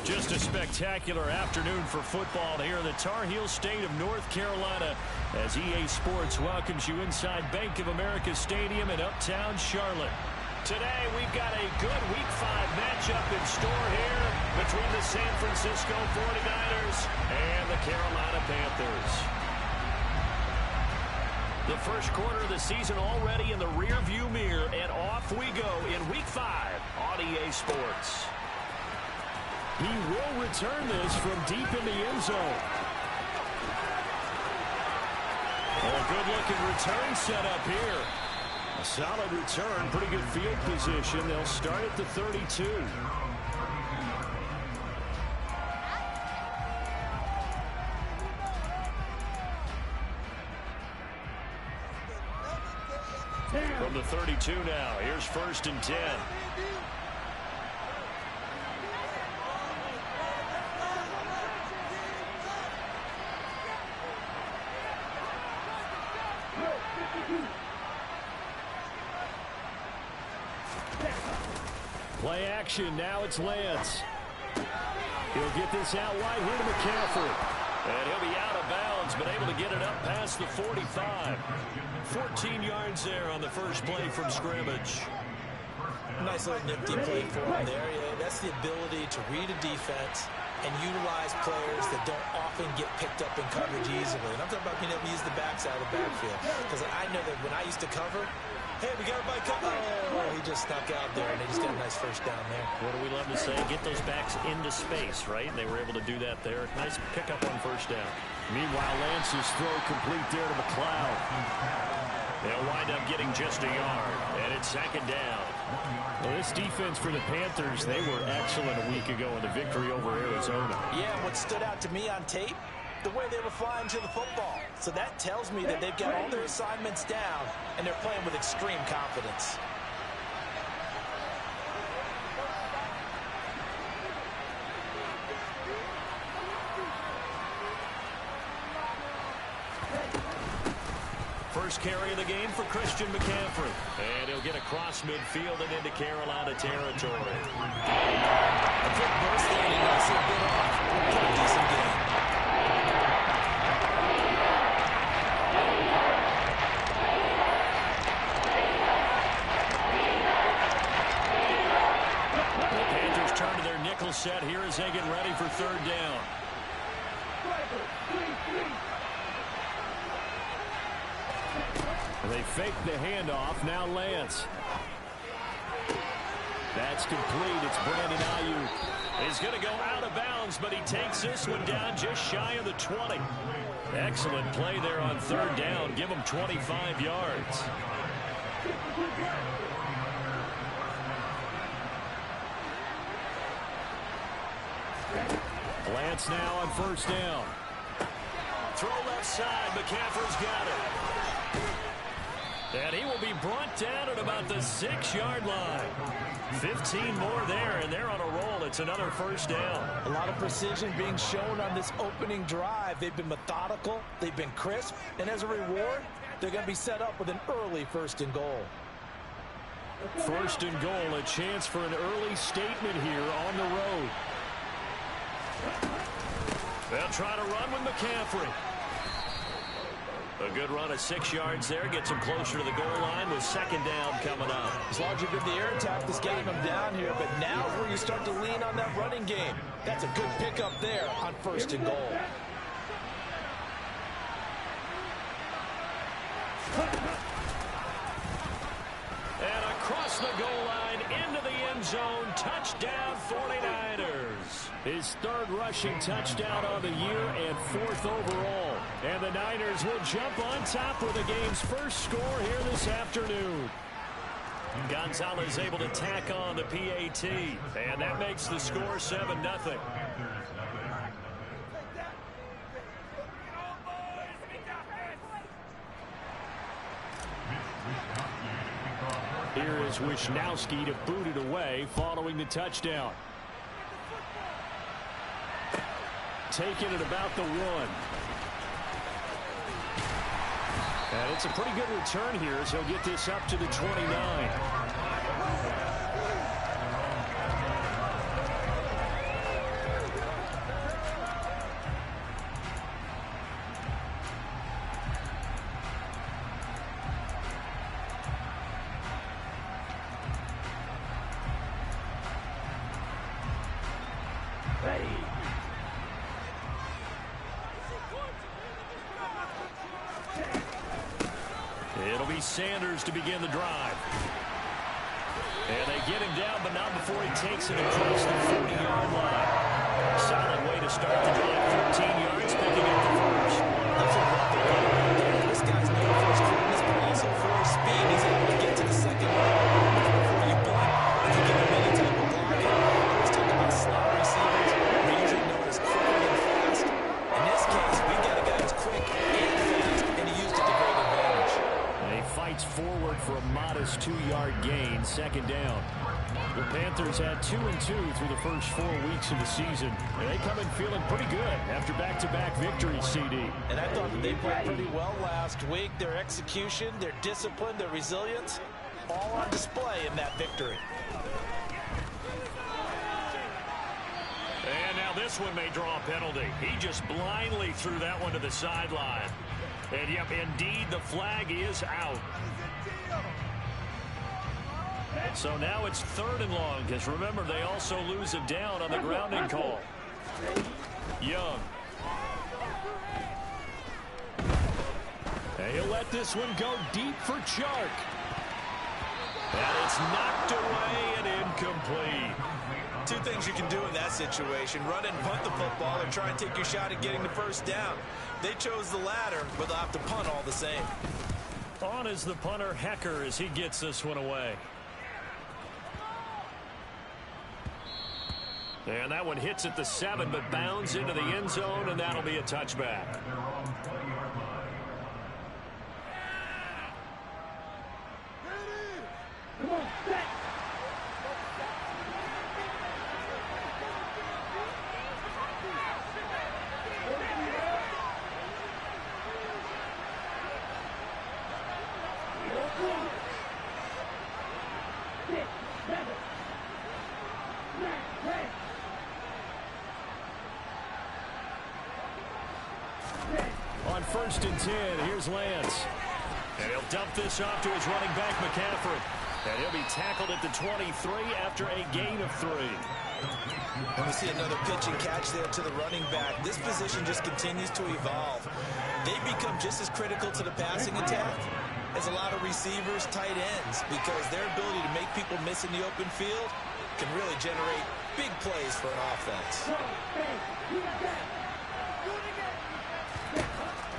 Just a spectacular afternoon for football here in the Tar Heel state of North Carolina as EA Sports welcomes you inside Bank of America Stadium in uptown Charlotte. Today we've got a good Week 5 matchup in store here between the San Francisco 49ers and the Carolina Panthers. The first quarter of the season already in the rearview mirror, and off we go in Week 5 on EA Sports. He will return this from deep in the end zone. A good-looking return set up here. A solid return, pretty good field position. They'll start at the 32. From the 32 now, here's 1st and 10. Play action, now it's Lance. He'll get this out wide here to McCaffrey. And he'll be out of bounds, but able to get it up past the 45. 14 yards there on the first play from scrimmage. Nice little nifty play for him there. Yeah, that's the ability to read a defense and utilize players that don't often get picked up in coverage easily. And I'm talking about being able to use the backside of the backfield. Because I know that when I used to cover, hey, we got a bike cover. Oh, he just snuck out there, and they just got a nice first down there. What do we love to say? Get those backs into space, right? And they were able to do that there. Nice pickup on first down. Meanwhile, Lance's throw complete there to McLeod. They'll wind up getting just a yard, and it's 2nd down. Well, this defense for the Panthers, they were excellent a week ago in the victory over Arizona. Yeah, what stood out to me on tape, the way they were flying to the football. So that tells me that they've got all their assignments down, and they're playing with extreme confidence. First carry of the game for Christian McCaffrey. And he'll get across midfield and into Carolina territory. A quick burst there, and he knocks it a bit off. Pretty decent game. The Panthers turn to their nickel set here as they get ready for 3rd down. They fake the handoff. Now Lance. That's complete. It's Brandon Ayuk. He's going to go out of bounds, but he takes this one down just shy of the 20. Excellent play there on 3rd down. Give him 25 yards. Lance now on 1st down. Throw left side. McCaffrey's got it. And he will be brought down at about the 6-yard line. 15 more there, and they're on a roll. It's another 1st down. A lot of precision being shown on this opening drive. They've been methodical. They've been crisp. And as a reward, they're going to be set up with an early 1st and goal. 1st and goal, a chance for an early statement here on the road. They'll try to run with McCaffrey. A good run of 6 yards there. Gets him closer to the goal line with 2nd down coming up. As long as you're good the air attack that's getting them down here, but now is where you start to lean on that running game. That's a good pickup there on 1st and goal. And across the goal line into the end zone. Touchdown 49ers. His 3rd rushing touchdown on the year and 4th overall. And the Niners will jump on top with the game's first score here this afternoon. Gonzalez able to tack on the PAT. And that makes the score 7-0. Here is Wisnowski to boot it away following the touchdown. Taken at about the 1. And it's a pretty good return here as he'll get this up to the 29. It'll be Sanders to begin the drive. And they get him down, but not before he takes it across the 40-yard line. Solid way to start the drive. 14 yards, picking up the first. That's a lot to run right there. This guy's known for his quickness, but also for his speed. He's able to get to the second row before you blink. If you give him any type of blocking, let's talk about slot receivers. They're usually known as quick and fast. In this case, we've got a guy who's quick and fast, and he used it to great advantage. And he fights forward for a modest 2-yard gain, second down. The Panthers had 2-2 through the first 4 weeks of the season. And they come in feeling pretty good after back-to-back victories, CD. And I thought that they played pretty well last week. Their execution, their discipline, their resilience, all on display in that victory. And now this one may draw a penalty. He just blindly threw that one to the sideline. And, yep, indeed, the flag is out. So now it's 3rd and long, because remember, they also lose a down on the grounding call. Young. And he'll let this one go deep for Chark. And it's knocked away and incomplete. Two things you can do in that situation: run and punt the football, or try and take your shot at getting the first down. They chose the latter, but they'll have to punt all the same. On is the punter, Hecker, as he gets this one away. And that one hits at the 7, but bounds into the end zone, and that'll be a touchback. Come on, set. On 1st and 10, here's Lance. And he'll dump this off to his running back, McCaffrey. And he'll be tackled at the 23 after a gain of 3. And we see another pitch and catch there to the running back. This position just continues to evolve. They become just as critical to the passing attack as a lot of receivers, tight ends, because their ability to make people miss in the open field can really generate big plays for an offense.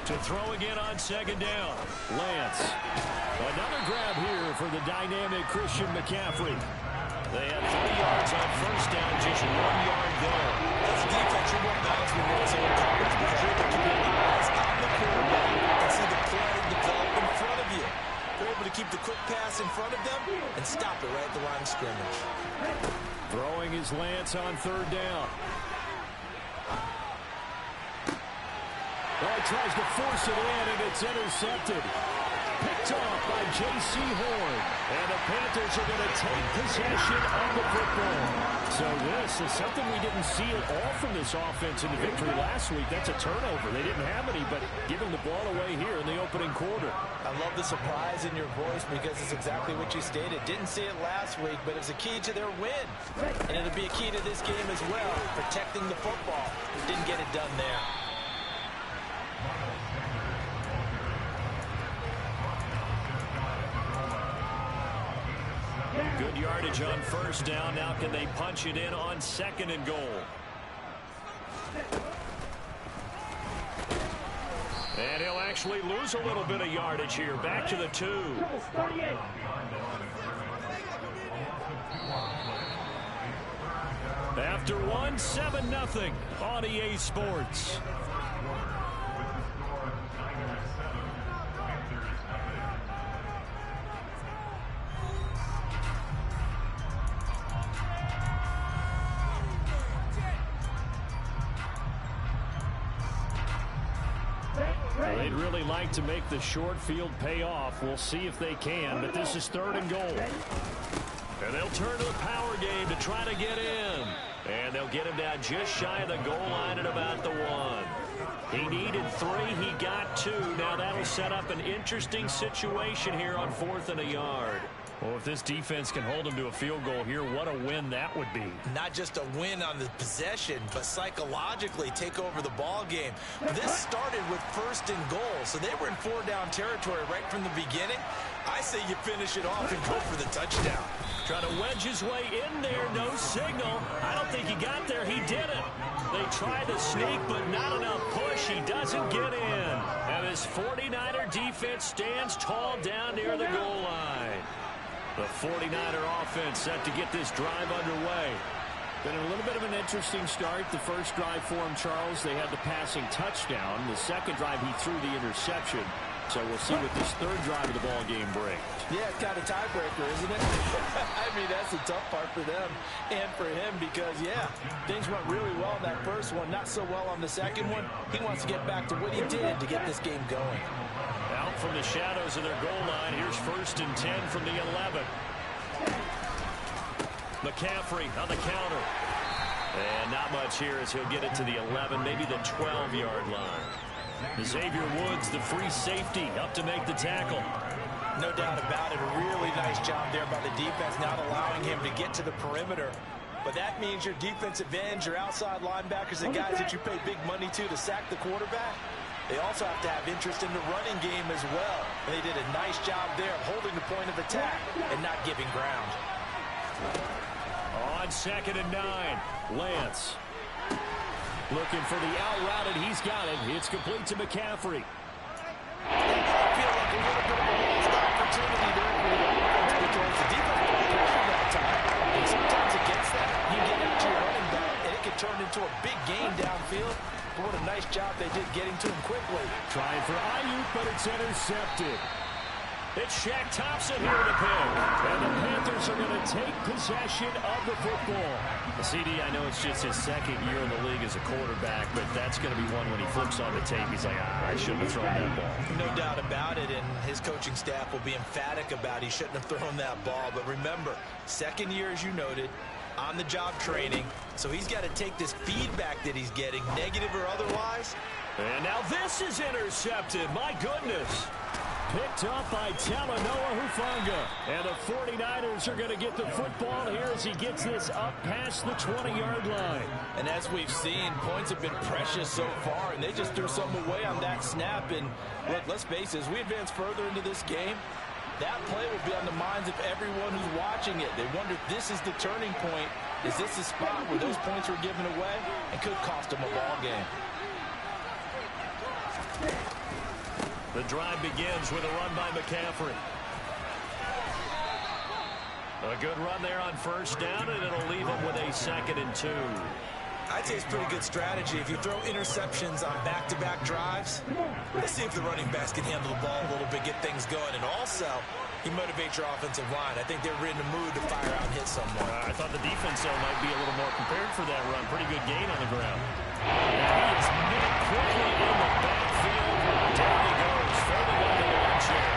To throw again on 2nd down. Lance. Another grab here for the dynamic Christian McCaffrey. They had 3 yards on 1st down, just 1 yard there. That's a defense you're more balanced when you're in zone coverage, because you're able to keep your eyes on the quarterback and see the play develop in front of you. They're able to keep the quick pass in front of them and stop it right at the line of scrimmage. Throwing is Lance on 3rd down. Oh, he tries to force it in, and it's intercepted. Picked off by J.C. Horn. And the Panthers are going to take possession of the football. So this is something we didn't see at all from this offense in the victory last week. That's a turnover. They didn't have any, but giving the ball away here in the opening quarter. I love the surprise in your voice, because it's exactly what you stated. Didn't see it last week, but it's a key to their win. And it'll be a key to this game as well, protecting the football. Didn't get it done there. Good yardage on 1st down. Now can they punch it in on 2nd and goal? And he'll actually lose a little bit of yardage here. Back to the 2. After 1, 7-0 on EA Sports. They'd really like to make the short field pay off. We'll see if they can, but this is 3rd and goal. And they'll turn to the power game to try to get in. And they'll get him down just shy of the goal line at about the 1. He needed 3. He got 2. Now that'll set up an interesting situation here on 4th and a yard. Well, if this defense can hold them to a field goal here, what a win that would be. Not just a win on the possession, but psychologically take over the ball game. This started with 1st and goal, so they were in 4-down territory right from the beginning. I say you finish it off and go for the touchdown. Trying to wedge his way in there, no signal. I don't think he got there. He didn't. They try to sneak, but not enough push. He doesn't get in. And his 49er defense stands tall down near the goal line. The 49er offense set to get this drive underway. Been a little bit of an interesting start. The first drive for him, Charles, they had the passing touchdown. The second drive, he threw the interception. So we'll see what this third drive of the ball game brings. Yeah, it's kind of tiebreaker, isn't it? I mean, that's the tough part for them and for him because, yeah, things went really well in that first one, not so well on the second one. He wants to get back to what he did to get this game going. Out from the shadows of their goal line, here's 1st and 10 from the 11. McCaffrey on the counter. And not much here as he'll get it to the 11, maybe the 12-yard line. Xavier Woods, the free safety, up to make the tackle. No doubt about it. A really nice job there by the defense, not allowing him to get to the perimeter. But that means your defensive ends, your outside linebackers, the guys that you pay big money to sack the quarterback, they also have to have interest in the running game as well. And they did a nice job there of holding the point of attack and not giving ground. On 2nd and 9, Lance. Looking for the out route, and he's got it. It's complete to McCaffrey. I feel like a little bit of a lost opportunity there for the offense because the defense got pressure that time. And sometimes against that, you get out to your running back, and it can turn into a big gain downfield. But what a nice job they did getting to him quickly. Trying for Ayuk, but it's intercepted. It's Shaq Thompson here to pick. And the Panthers are going to take possession of the football. CD, I know it's just his 2nd year in the league as a quarterback, but that's going to be one when he flips on the tape. He's like, I shouldn't have thrown that ball. No doubt about it, and his coaching staff will be emphatic about he shouldn't have thrown that ball. But remember, 2nd year, as you noted, on-the-job training, so he's got to take this feedback that he's getting, negative or otherwise. And now this is intercepted. My goodness. Picked up by Talanoa Hufanga. And the 49ers are going to get the football here as he gets this up past the 20-yard line. And as we've seen, points have been precious so far, and they just threw something away on that snap. And look, let's face it, as we advance further into this game, that play will be on the minds of everyone who's watching it. They wonder if this is the turning point. Is this the spot where those points were given away and could cost them a ball game? The drive begins with a run by McCaffrey. A good run there on 1st down, and it'll leave him with a 2nd and 2. I'd say it's pretty good strategy. If you throw interceptions on back-to-back drives, let's see if the running backs can handle the ball a little bit, get things going. And also, he motivates your offensive line. I think they're in the mood to fire out and hit someone. I thought the defense, though, might be a little more prepared for that run. Pretty good gain on the ground. And he is met quickly in the backfield. Down he goes, folding onto the one chair.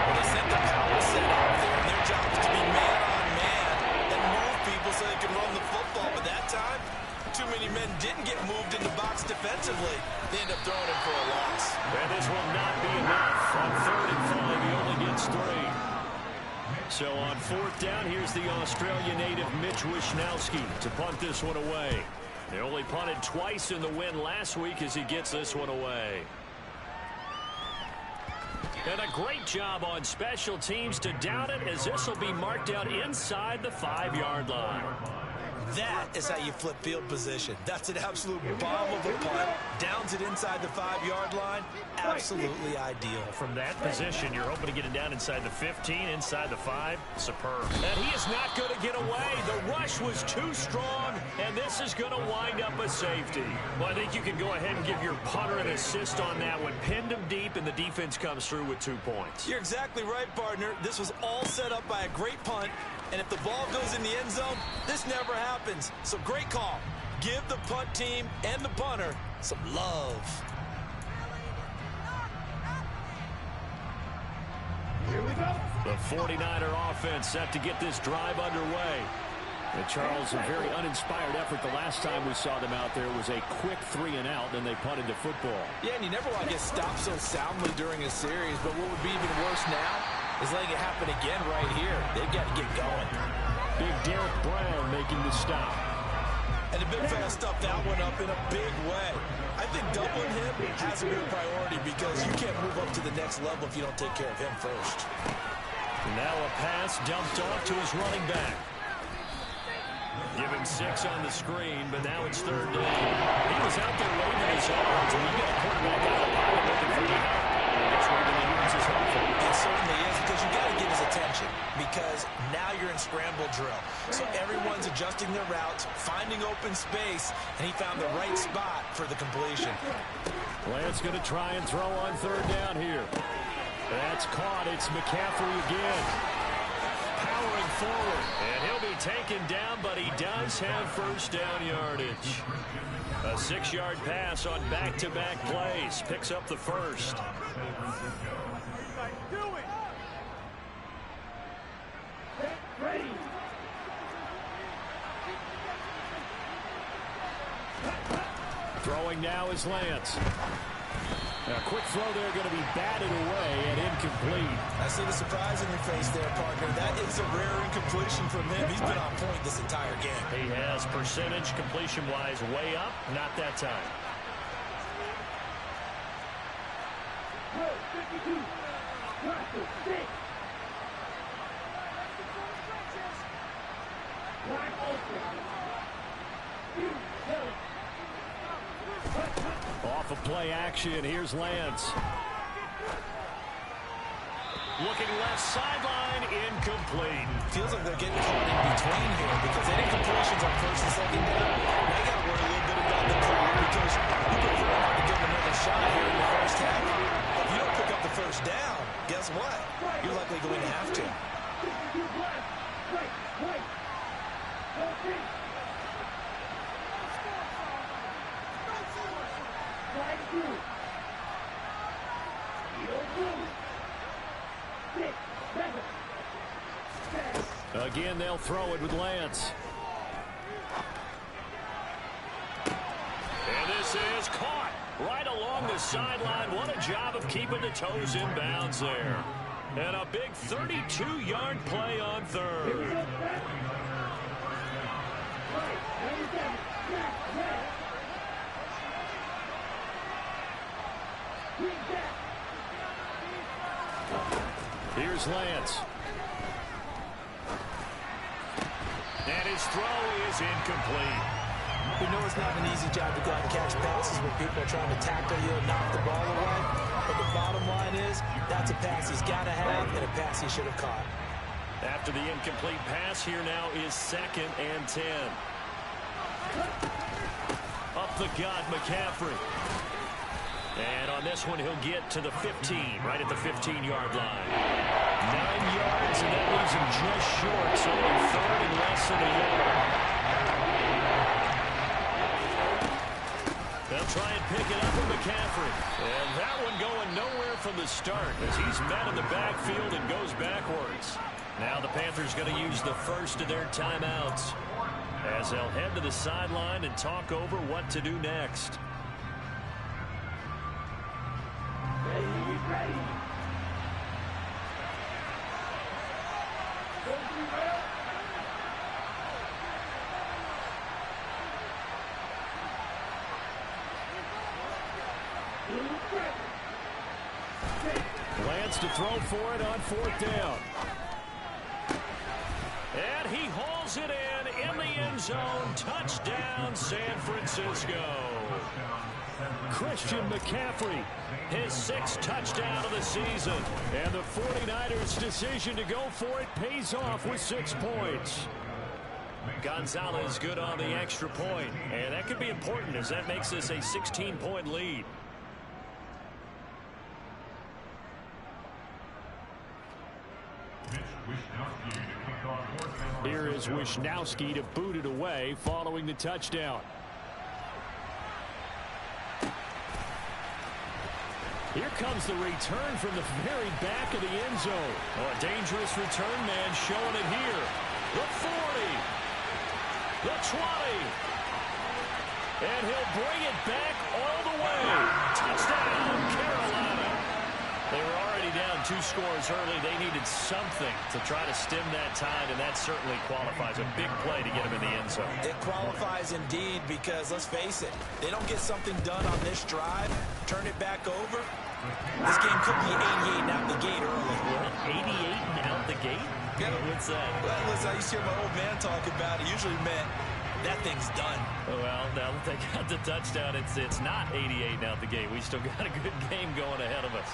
Well, they sent the power set out there, and their job is to be man-on-man and move people so they can run the football. But that time, too many men didn't get moved in the box defensively. They end up throwing him for a loss. And this will not be enough. On 3rd and 5, he only gets 3. So on 4th down, here's the Australia native Mitch Wishnowski to punt this one away. They only punted twice in the win last week as he gets this one away. And a great job on special teams to down it as this will be marked out inside the 5-yard line. That is how you flip field position. That's an absolute bomb of a punt. Downs it inside the 5-yard line. Absolutely ideal. From that position, you're hoping to get it down inside the 15, inside the 5. Superb. And he is not going to get away. The rush was too strong, and this is going to wind up a safety. Well, I think you can go ahead and give your punter an assist on that one. Pinned him deep, and the defense comes through with 2 points. You're exactly right, partner. This was all set up by a great punt. And if the ball goes in the end zone, this never happens. So great call. Give the punt team and the punter some love. Here we go. The 49er offense set to get this drive underway. And Charles, a very uninspired effort the last time we saw them out there was a quick 3 and out, then they punted the football. Yeah, and you never want to get stopped so soundly during a series, but what would be even worse now is letting it happen again right here. They've got to get going. Big Derek Brown making the stop. And the big fella stuffed that one up in a big way. I think doubling him has to be a priority because you can't move up to the next level if you don't take care of him first. Now a pass dumped off to his running back. Give him 6 on the screen, but now it's 3rd down. He was out there waving his arms, and you get a quarterback out of the pocket looking for the help. That's where the use is helpful. It certainly is, because you got to get his attention, because now you're in scramble drill. So everyone's adjusting their routes, finding open space, and he found the right spot for the completion. Lance going to try and throw on 3rd down here. That's caught. It's McCaffrey again. Powering forward, and he'll be taken down, but he does have 1st down yardage. A 6-yard pass on back-to-back plays. Picks up the 1st. Throwing now is Lance. A quick throw there going to be batted away and incomplete. I see the surprise in your face there, partner. That is a rare incompletion from him. He's been on point this entire game. He has percentage completion-wise way up. Not that time. Off of play action, here's Lance. Looking left sideline, incomplete. Feels like they're getting caught in between here because any completions on 1st and 2nd down, they got to worry a little bit about the clock because you prefer not to give them another shot here in the 1st half. If you don't pick up the 1st down, guess what? You're likely going to have to. Again, they'll throw it with Lance. And this is caught right along the sideline. What a job of keeping the toes in bounds there. And a big 32-yard play on 3rd. Here's Lance. And his throw is incomplete. We know it's not an easy job to go out and catch passes when people are trying to tackle you and knock the ball away. But the bottom line is, that's a pass he's got to have and a pass he should have caught. After the incomplete pass, here now is 2nd and 10. Up the gut, McCaffrey. And on this one, he'll get to the 15, right at the 15-yard line. 9 yards, and that leaves him just short. So only 3rd and less than a yard. They'll try and pick it up with McCaffrey. And that one going nowhere from the start as he's met in the backfield and goes backwards. Now the Panthers going to use the 1st of their timeouts as they'll head to the sideline and talk over what to do next. Lance to throw for it on 4th down. And he hauls it in the end zone. Touchdown, San Francisco. Christian McCaffrey, his 6th touchdown of the season. And the 49ers' decision to go for it pays off with 6 points. Gonzalez good on the extra point. And that could be important as that makes this a 16-point lead. Here is Wisnowski to boot it away following the touchdown. Here comes the return from the very back of the end zone. Oh, a dangerous return man showing it here. The 40. The 20. And he'll bring it back all the way. Touchdown, Carolina. They were already down 2 scores early. They needed something to try to stem that tide, and that certainly qualifies. A big play to get them in the end zone. It qualifies indeed because, let's face it, they don't get something done on this drive, turn it back over. This game could be 88 and out the gate early. What? 88 and out the gate? Yeah. What's that? Well, listen, I used to hear my old man talk about it. Usually meant that thing's done. Well, now that they got the touchdown, it's not 88 and out the gate. We still got a good game going ahead of us.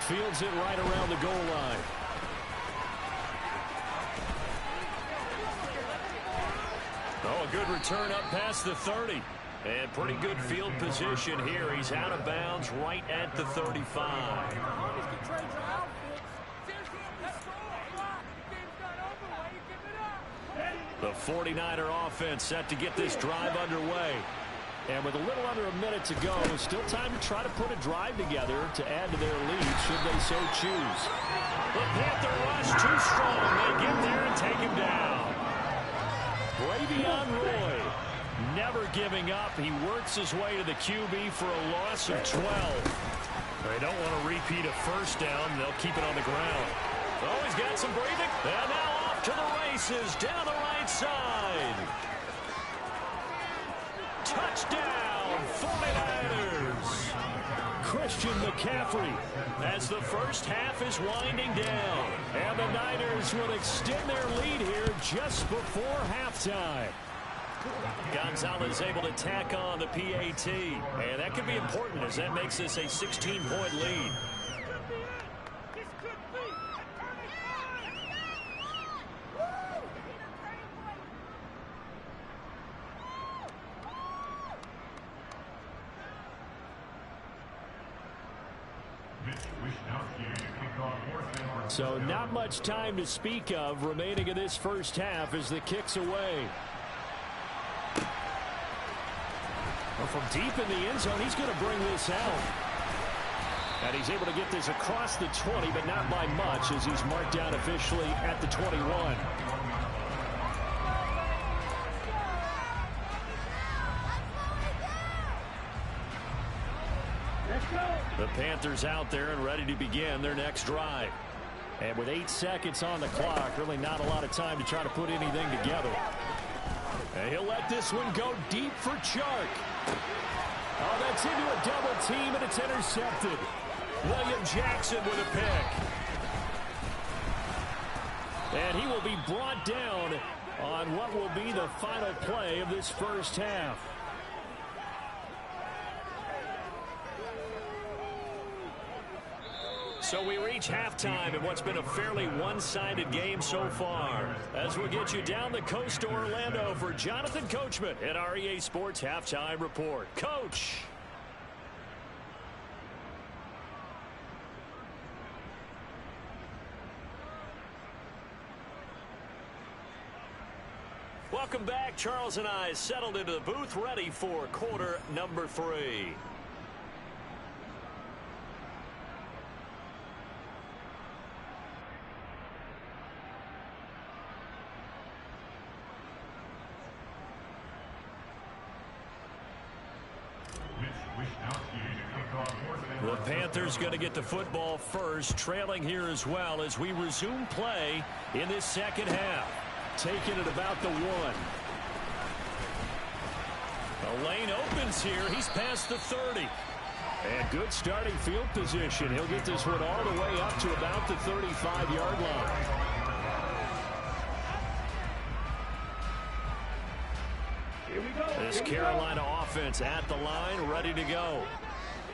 Fields it right around the goal line. Oh, a good return up past the 30. And pretty good field position here. He's out of bounds right at the 35. The 49er offense set to get this drive underway. And with a little under a minute to go, still time to try to put a drive together to add to their lead should they so choose. The Panther rush too strong. They get there and take him down. Bravion Roy never giving up. He works his way to the QB for a loss of 12. They don't want to repeat a first down. They'll keep it on the ground. Oh, he's got some breathing. And now off to the races down the right side. Touchdown, 49ers. Christian McCaffrey as the first half is winding down. And the Niners will extend their lead here just before halftime. Gonzalez able to tack on the PAT. And that could be important as that makes this a 16-point lead. So not much time to speak of remaining in this first half as the kick's away. Well, from deep in the end zone, he's going to bring this out. And he's able to get this across the 20, but not by much as he's marked down officially at the 21. The Panthers out there and ready to begin their next drive. And with 8 seconds on the clock, really not a lot of time to try to put anything together. And he'll let this one go deep for Chark. Oh, that's into a double team, and it's intercepted. William Jackson with a pick. And he will be brought down on what will be the final play of this first half. So we reach halftime in what's been a fairly one-sided game so far. As we'll get you down the coast to Orlando for Jonathan Coachman at our EA Sports Halftime Report. Coach. Welcome back. Charles and I settled into the booth ready for quarter number 3. The Panthers going to get the football first, trailing here as well as we resume play in this second half. Taking it about the 1. The lane opens here. He's past the 30. And good starting field position. He'll get this one all the way up to about the 35-yard line. This Carolina offense at the line, ready to go.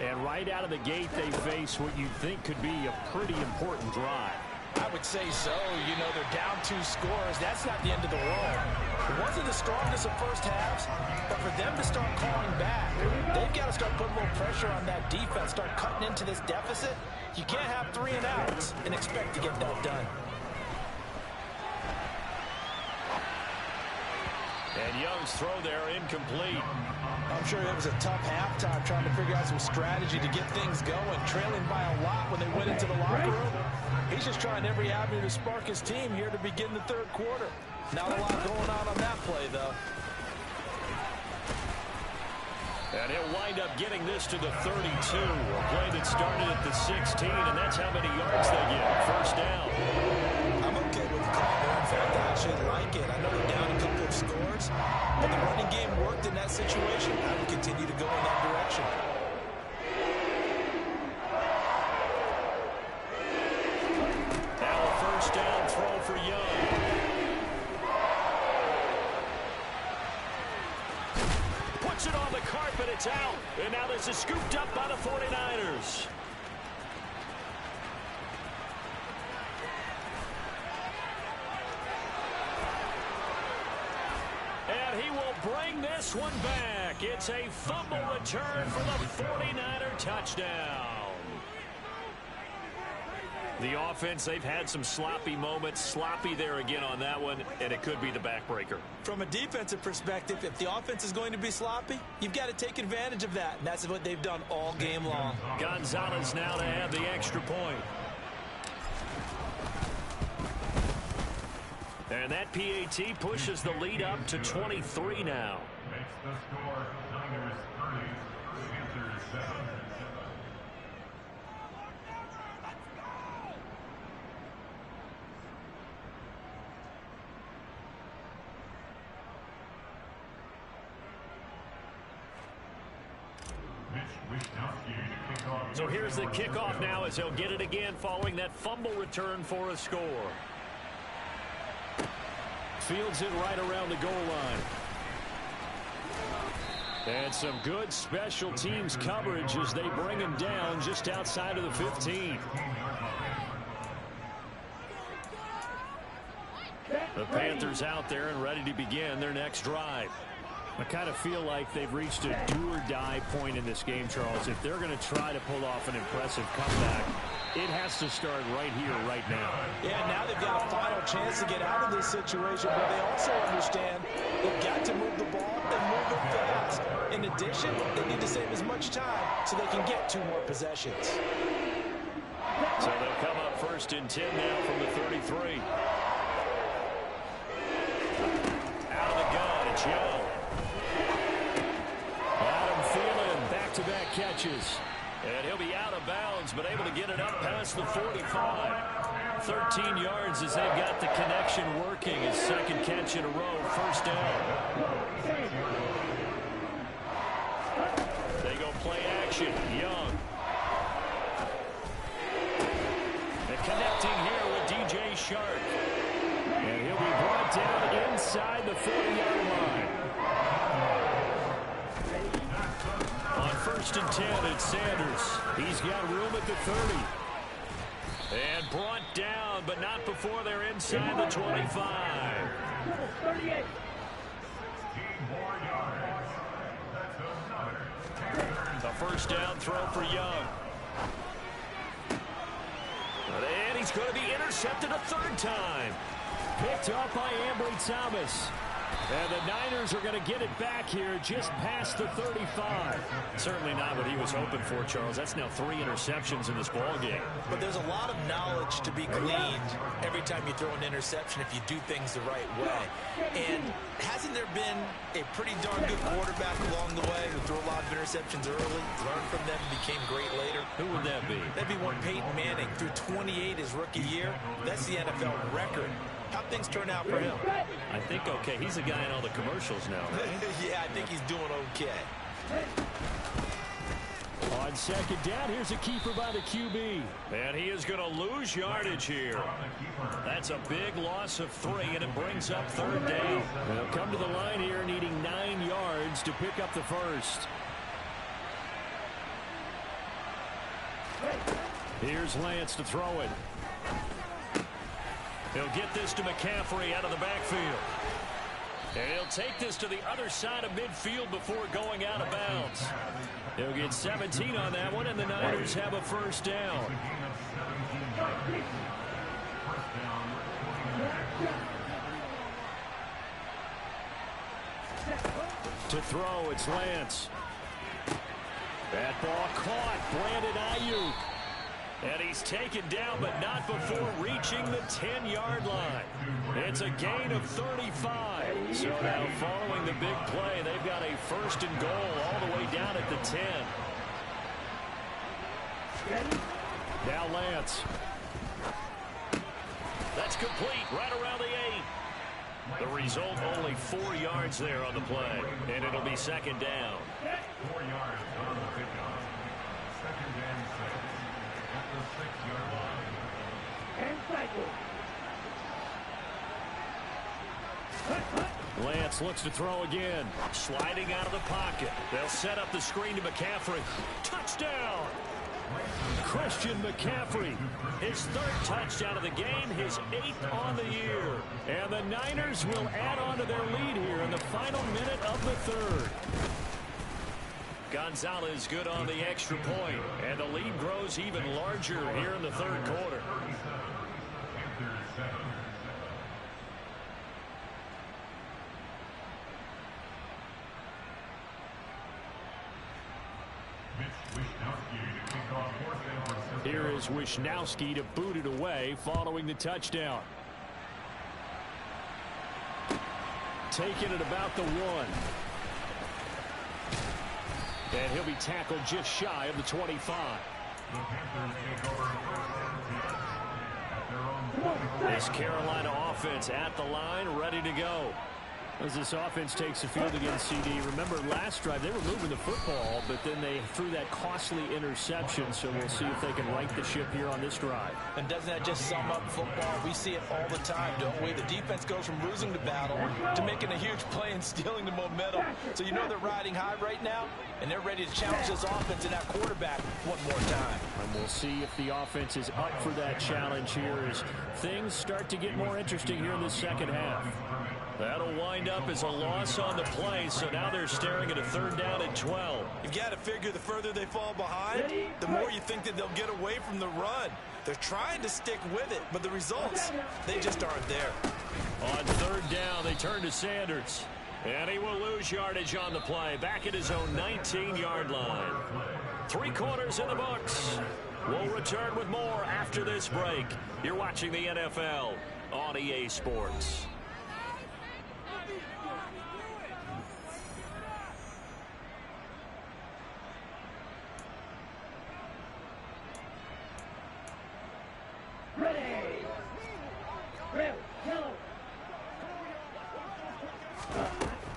And right out of the gate, they face what you'd think could be a pretty important drive. I would say so. You know, they're down 2 scores. That's not the end of the world. It wasn't the strongest of first halves, but for them to start calling back, they've got to start putting a little pressure on that defense, start cutting into this deficit. You can't have 3 and outs and expect to get that done. And Young's throw there incomplete. I'm sure it was a tough halftime trying to figure out some strategy to get things going, trailing by a lot when they went into the locker room. He's just trying every avenue to spark his team here to begin the third quarter. Not a lot going on that play, though. And he'll wind up getting this to the 32. A play that started at the 16, and that's how many yards they get. First down. I'm okay with the call there. In fact, I actually like it. I know they're down a couple of scores, but the running game worked in that situation. I would continue to go in that direction. Now a first down throw for Young. Puts it on the carpet. It's out. And now this is scooped up by the 49ers. And he will bring this one back. It's a fumble return for the 49er touchdown. The offense, they've had some sloppy moments. Sloppy there again on that one, and it could be the backbreaker. From a defensive perspective, if the offense is going to be sloppy, you've got to take advantage of that. And that's what they've done all game long. Gonzalez now to have the extra point. And that PAT pushes the lead up to 23 now. Makes the score Niners 30, Panthers 7. So here's the kickoff now as he'll get it again following that fumble return for a score. Fields it right around the goal line. And some good special teams coverage as they bring him down just outside of the 15. The Panthers out there and ready to begin their next drive. I kind of feel like they've reached a do-or-die point in this game, Charles. If they're going to try to pull off an impressive comeback, it has to start right here, right now. Yeah, now they've got a final chance to get out of this situation, but they also understand they've got to move the ball and move it fast. In addition, they need to save as much time so they can get 2 more possessions. So they'll come up first and 10 now from the 33. Out of the gun, it's Young. Back-to-back catches. And he'll be out of bounds, but able to get it up past the 45. 13 yards as they've got the connection working. His second catch in a row, first down. They go play action. Young. And connecting here with DJ Shark. And he'll be brought down inside the 40-yard line. On first and 10, it's Sanders. He's got room at the 30. And brought down, but not before they're inside the 25. 38. The first down throw for Young. And he's going to be intercepted a third time. Picked up by Ambry Thomas. And the Niners are going to get it back here just past the 35. Certainly not what he was hoping for, Charles. That's now 3 interceptions in this ballgame. But there's a lot of knowledge to be gleaned every time you throw an interception if you do things the right way. And hasn't there been a pretty darn good quarterback along the way who threw a lot of interceptions early, learned from them, became great later? Who would that be? That'd be one Peyton Manning. Threw 28 his rookie year. That's the NFL record. How'd things turn out for him? I think okay. He's a guy in all the commercials now, right? Yeah, I think he's doing okay. On second down, here's a keeper by the QB. And he is going to lose yardage here. That's a big loss of 3, and it brings up third down. They'll come to the line here needing 9 yards to pick up the first. Here's Lance to throw it. He'll get this to McCaffrey out of the backfield. And he'll take this to the other side of midfield before going out of bounds. He'll get 17 on that one, and the Niners have a first down. To throw, it's Lance. That ball caught. Brandon Ayuk. And he's taken down, but not before reaching the 10-yard line. It's a gain of 35. So now following the big play, they've got a 1st and goal all the way down at the 10. Now Lance. That's complete right around the 8. The result, only 4 yards there on the play. And it'll be 2nd down. 4 yards on the pickup. 2nd and 6 at the 6-yard line. And cycle. Lance looks to throw again. Sliding out of the pocket. They'll set up the screen to McCaffrey. Touchdown! Christian McCaffrey, his 3rd touchdown of the game, his 8th on the year. And the Niners will add on to their lead here in the final minute of the 3rd. Gonzalez good on the extra point, and the lead grows even larger here in the 3rd quarter. Here is Wisnowski to boot it away following the touchdown. Taking it about the 1. And he'll be tackled just shy of the 25. This Carolina offense at the line, ready to go. As this offense takes the field against CD. Remember, last drive, they were moving the football, but then they threw that costly interception, so we'll see if they can right the ship here on this drive. And doesn't that just sum up football? We see it all the time, don't we? The defense goes from losing the battle to making a huge play and stealing the momentum. So you know they're riding high right now, and they're ready to challenge this offense and that quarterback one more time. And we'll see if the offense is up for that challenge here as things start to get more interesting here in the 2nd half. That'll wind up as a loss on the play, so now they're staring at a 3rd down and 12. You've got to figure the further they fall behind, the more you think that they'll get away from the run. They're trying to stick with it, but the results, they just aren't there. On 3rd down, they turn to Sanders. And he will lose yardage on the play, back at his own 19-yard line. 3 quarters in the books. We'll return with more after this break. You're watching the NFL on EA Sports.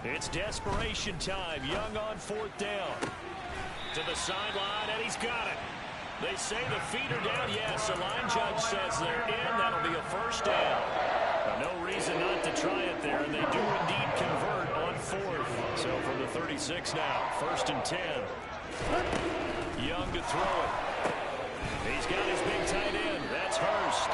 It's desperation time. Young on 4th down. To the sideline, and he's got it. They say the feet are down. Yes, the line judge says they're in. That'll be a 1st down. No reason not to try it there, and they do indeed convert on 4th. So from the 36 now, 1st and 10. Young to throw it. He's got his big tight end. That's Hurst.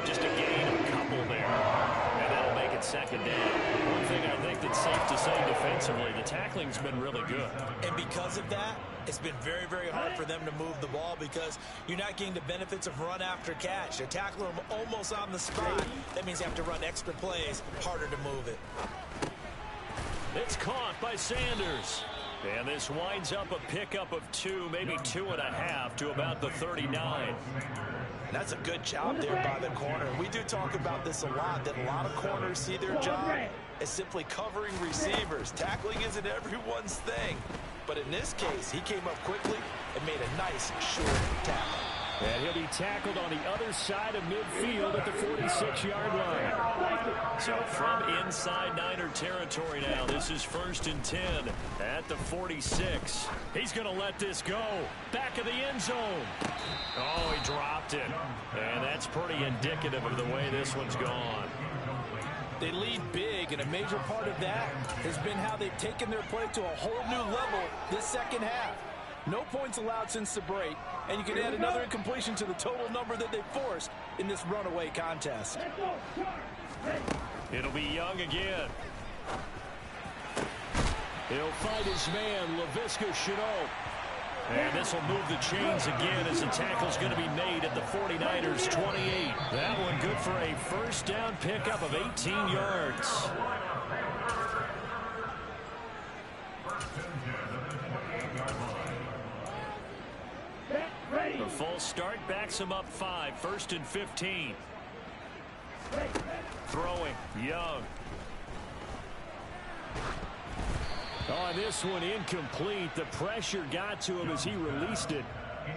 Just a gain of a couple there. And that'll make it 2nd down. One thing I think that's safe to say defensively, the tackling's been really good. And because of that, it's been very, very hard for them to move the ball because you're not getting the benefits of run after catch. They're tackling them almost on the spot. That means you have to run extra plays, harder to move it. It's caught by Sanders. And this winds up a pickup of 2, maybe 2.5 to about the 39. And that's a good job there by the corner. We do talk about this a lot, that a lot of corners see their job as simply covering receivers. Tackling isn't everyone's thing. But in this case, he came up quickly and made a nice short tackle. And he'll be tackled on the other side of midfield at the 46-yard line. So from inside Niner territory now, this is 1st and 10 at the 46. He's going to let this go. Back of the end zone. Oh, he dropped it. And that's pretty indicative of the way this one's gone. They lead big, and a major part of that has been how they've taken their play to a whole new level this 2nd half. No points allowed since the break, and you can add another incompletion to the total number that they forced in this runaway contest. It'll be Young again. He'll find his man, Laviska Shenault. And this will move the chains again as the tackle's going to be made at the 49ers 28. That one good for a 1st down pickup of 18 yards. The false start backs him up 5, 1st and 15. Throwing, Young. On this one, incomplete. The pressure got to him as he released it.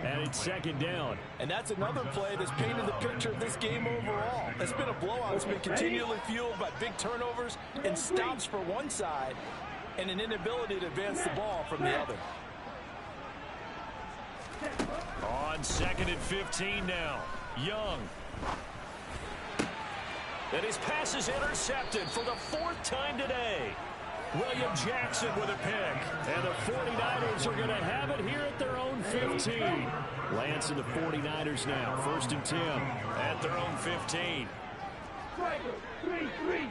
And it's 2nd down. And that's another play that's painted the picture of this game overall. It's been a blowout. It's been continually fueled by big turnovers and stops for one side and an inability to advance the ball from the other. On 2nd and 15 now. Young. And his pass is intercepted for the 4th time today. William Jackson with a pick. And the 49ers are going to have it here at their own 15. Lance and the 49ers now. 1st and 10 at their own 15. 3-3.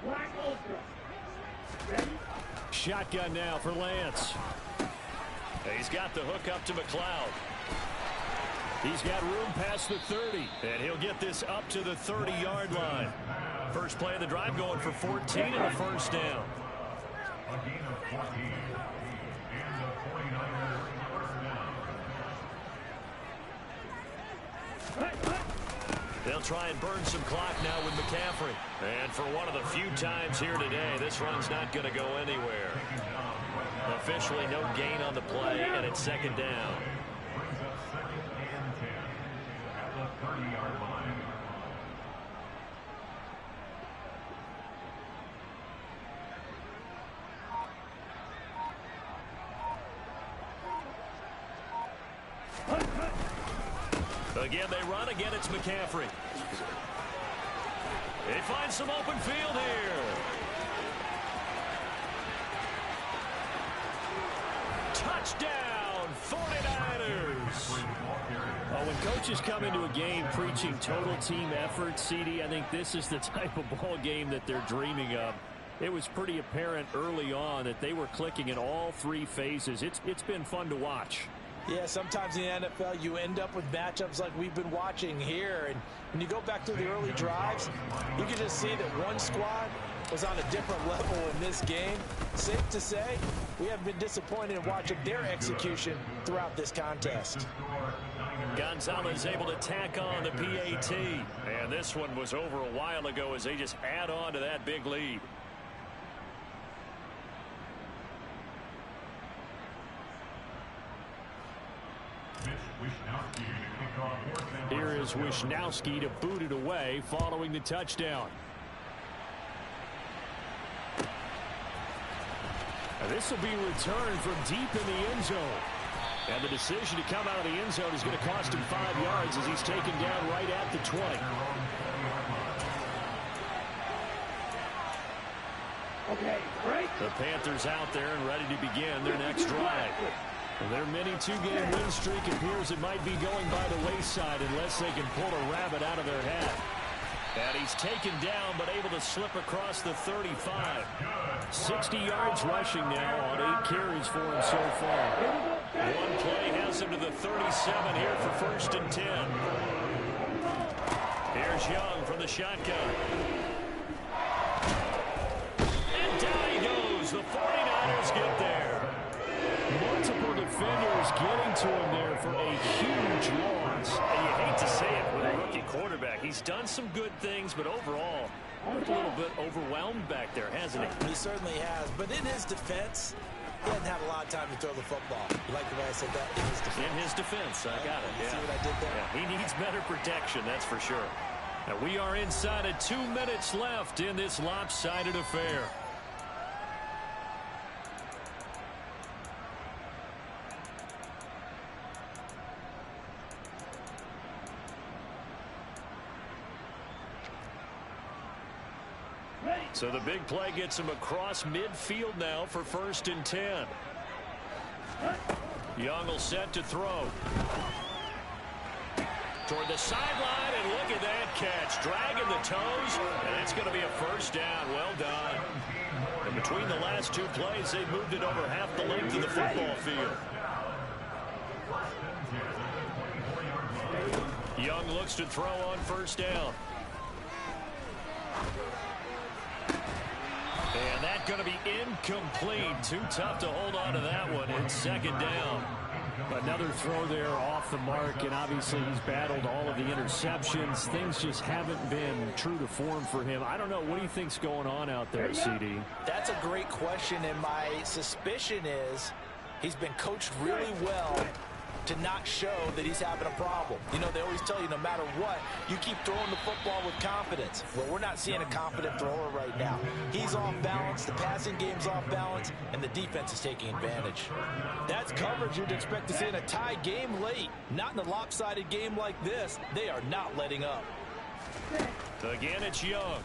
Black Ultra. Ready? Shotgun now for Lance. He's got the hook up to McLeod. He's got room past the 30, and he'll get this up to the 30-yard line. First play of the drive going for 14 and a 1st down. A gain of 14, and the 49ers first down. They'll try and burn some clock now with McCaffrey. And for one of the few times here today, this run's not going to go anywhere. Officially no gain on the play, and it's 2nd down. Brings up 2nd and 10 at the 30-yard line. Again, they run. Again, it's McCaffrey. They find some open field here. Touchdown, 49ers. Oh, when coaches come into a game preaching total team effort, CD, I think this is the type of ball game that they're dreaming of. It was pretty apparent early on that they were clicking in all 3 phases. It's been fun to watch. Yeah, sometimes in the NFL you end up with matchups like we've been watching here. And when you go back through the early drives, you can just see that one squad was on a different level in this game. Safe to say, we have been disappointed in watching their execution throughout this contest. Gonzalez able to tack on the PAT. And this one was over a while ago as they just add on to that big lead. Here is Wisnowski to boot it away following the touchdown. This will be returned from deep in the end zone. And the decision to come out of the end zone is going to cost him 5 yards as he's taken down right at the 20. Okay, break. The Panthers out there and ready to begin their next drive. Their mini 2-game win streak appears it might be going by the wayside unless they can pull a rabbit out of their hat. And he's taken down but able to slip across the 35. 60 yards rushing now on 8 carries for him so far. One play has him to the 37 here for 1st and 10. Here's Young from the shotgun. And down he goes. The 49ers get there. Multiple defenders getting to him there for a huge loss. And you hate to say it with a rookie quarterback. He's done some good things, but overall, a little bit overwhelmed back there, hasn't he? He certainly has, but in his defense, he hasn't had a lot of time to throw the football. You like the way I said that? In his defense. In his defense, I got it. You see what I did there? Yeah, he needs better protection, that's for sure. Now we are inside of 2 minutes left in this lopsided affair. So the big play gets him across midfield now for 1st and 10. Young will set to throw. Toward the sideline, and look at that catch. Dragging the toes, and that's going to be a 1st down. Well done. And between the last 2 plays, they moved it over half the length of the football field. Young looks to throw on 1st down. And that's going to be incomplete. Too tough to hold on to that one. It's second down. Another throw there off the mark, and obviously he's battled all of the interceptions. Things just haven't been true to form for him. I don't know. What do you think's going on out there, CD? That's a great question, and my suspicion is he's been coached really well to not show that he's having a problem. You know, they always tell you no matter what, you keep throwing the football with confidence. Well, we're not seeing a confident thrower right now. He's off balance, the passing game's off balance, and the defense is taking advantage. That's coverage you'd expect to see in a tie game late. Not in a lopsided game like this. They are not letting up. Again, it's Young.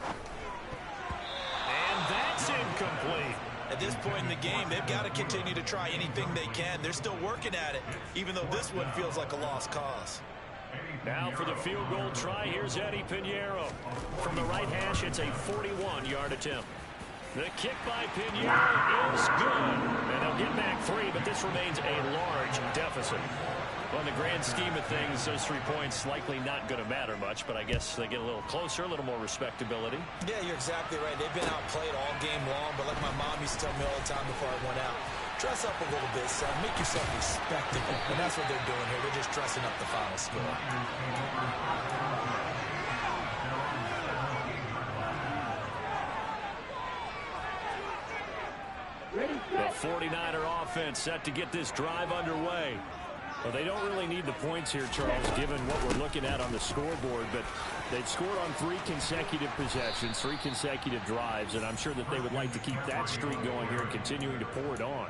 And that's incomplete. At this point in the game, they've got to continue to try anything they can. They're still working at it, even though this one feels like a lost cause. Now for the field goal try, here's Eddie Pinheiro. From the right hash, it's a 41-yard attempt. The kick by Pinheiro is good. And they'll get back 3, but this remains a large deficit. Well, in the grand scheme of things, those 3 points likely not going to matter much, but I guess they get a little closer, a little more respectability. Yeah, you're exactly right. They've been outplayed all game long, but like my mom used to tell me all the time before I went out, dress up a little bit, son. Make yourself respectable. And that's what they're doing here. They're just dressing up the final score. The 49er offense set to get this drive underway. Well, they don't really need the points here, Charles, given what we're looking at on the scoreboard, but they've scored on 3 consecutive possessions, 3 consecutive drives, and I'm sure that they would like to keep that streak going here and continuing to pour it on.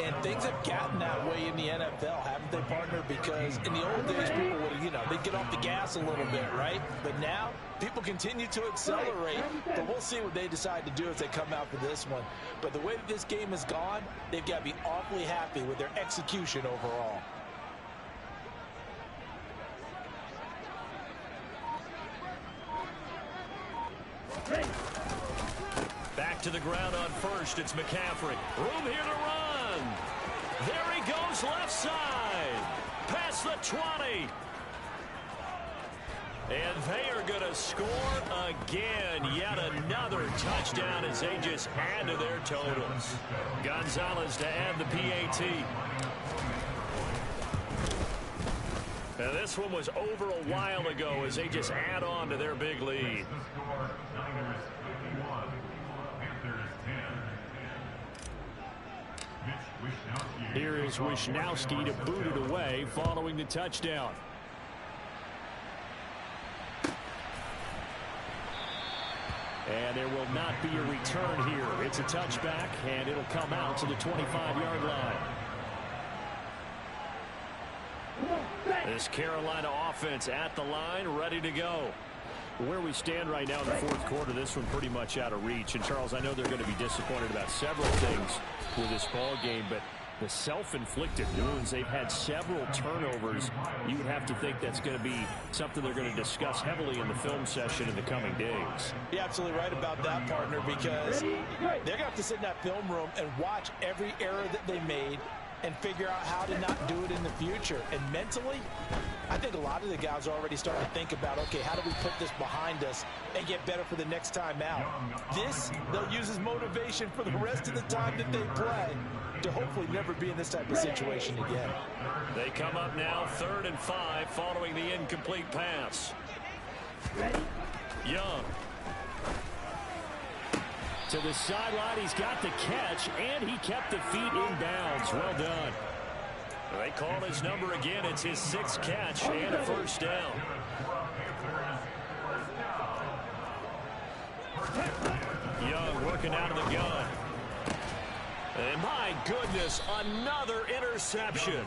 And things have gotten that way in the NFL, haven't they, partner? Because in the old days, people would, they'd get off the gas a little bit, right? But now, people continue to accelerate, but we'll see what they decide to do as they come out for this one. But the way that this game has gone, they've got to be awfully happy with their execution overall. Back to the ground on first. It's McCaffrey. Room here to run. There he goes left side. Past the 20. And they are going to score again. Yet another touchdown as they just add to their totals. Gonzalez to add the PAT. Now this one was over a while ago as they just add on to their big lead. Here is Wisnowski to boot it away following the touchdown. And there will not be a return here. It's a touchback, and it'll come out to the 25-yard line. This Carolina offense at the line, ready to go. Where we stand right now in the fourth quarter, this one pretty much out of reach. And, Charles, I know they're going to be disappointed about several things with this ball game, but the self-inflicted wounds, they've had several turnovers. You would have to think that's going to be something they're going to discuss heavily in the film session in the coming days. You're absolutely right about that, partner, because they're going to have to sit in that film room and watch every error that they made and figure out how to not do it in the future. And mentally, I think a lot of the guys are already starting to think about, okay, how do we put this behind us and get better for the next time out? This, they'll use as motivation for the rest of the time that they play to hopefully never be in this type of situation again. They come up now 3rd and 5 following the incomplete pass. Young. To the sideline, he's got the catch, and he kept the feet in bounds. Well done. They call his number again. It's his 6th catch and a first down. Young working out of the gun. And my goodness, another interception.